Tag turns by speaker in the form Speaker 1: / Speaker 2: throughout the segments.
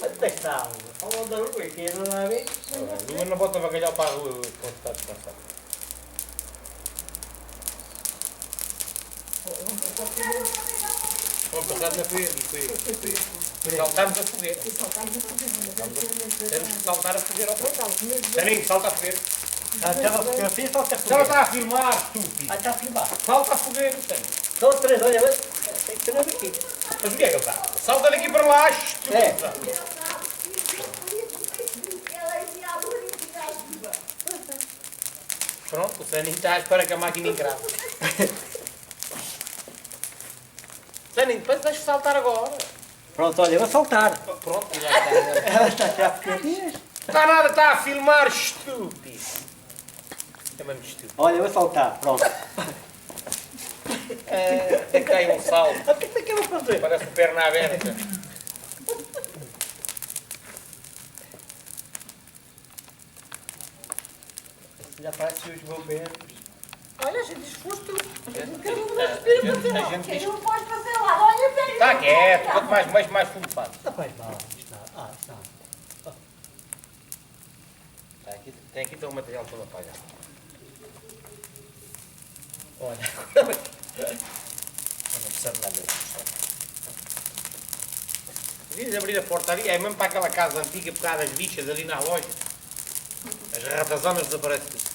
Speaker 1: Até está. Ao da rua, que não há bem.
Speaker 2: Mas não bota bacalhau para a rua quando está descansado. Vamos passar na fogueira. Saltamos a fogueira. Temos que saltar a fogueira ao pé. Saninho, salta a fogueira.
Speaker 1: Aquela fotografia salta a
Speaker 2: Já
Speaker 1: fogueira.
Speaker 2: está a filmar, estúpido.
Speaker 1: Está a filmar.
Speaker 2: Salta a fogueira, Saninho.
Speaker 1: São 3, olha, mas tem que ter aqui.
Speaker 2: Mas o que é que ele está? Salta daqui para lá, estúpido.
Speaker 1: É.
Speaker 2: Pronto, o Saninho está à espera que a máquina encrave. Saninho, depois deixa saltar agora.
Speaker 1: Pronto, olha, eu vou saltar.
Speaker 2: Pronto, já está.
Speaker 1: Ela está já a fogueirinhas.
Speaker 2: Está nada, está a filmar, estúpido. É mesmo estúpido.
Speaker 1: Olha, eu vou saltar. Pronto.
Speaker 2: Tem que cair um salto.
Speaker 1: O que é que eu vou fazer?
Speaker 2: Parece perna aberta.
Speaker 1: Já parece os bombeiros.
Speaker 3: Olha, a gente expôs tudo.
Speaker 2: A gente
Speaker 3: Que não pode fazer lá. Olha, pega.
Speaker 2: está quieto, quanto mais fundo faz.
Speaker 1: Não faz mal. Está. Está.
Speaker 2: Tem aqui o material todo apagado.
Speaker 1: Olha.
Speaker 2: Eu não percebo nada disso. Devias abrir a portaria, é mesmo para aquela casa antiga por causa das bichas ali na loja. As ratazonas desaparecem tudo.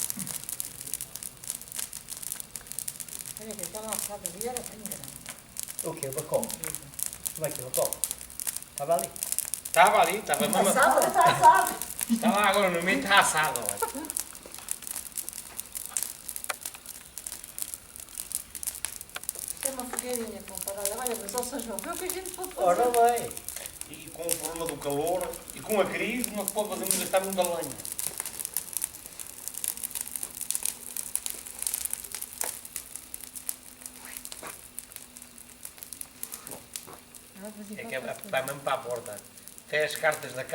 Speaker 3: Olha, que aquela alçada ali era bem grande.
Speaker 1: O quê? O bacão? Como é que é o bacão? Estava ali.
Speaker 2: Estava ali, estava mesmo.
Speaker 3: Está assado.
Speaker 2: Está lá agora no meio, está assado. Olha.
Speaker 3: Tem uma fogueirinha comparada. Olha, mas vocês vão ver o que a gente pode fazer.
Speaker 1: Ora bem.
Speaker 2: E com o problema do calor e com a crise não se pode fazer muito gastar muita lenha. É que vai mesmo para a porta. Até as cartas da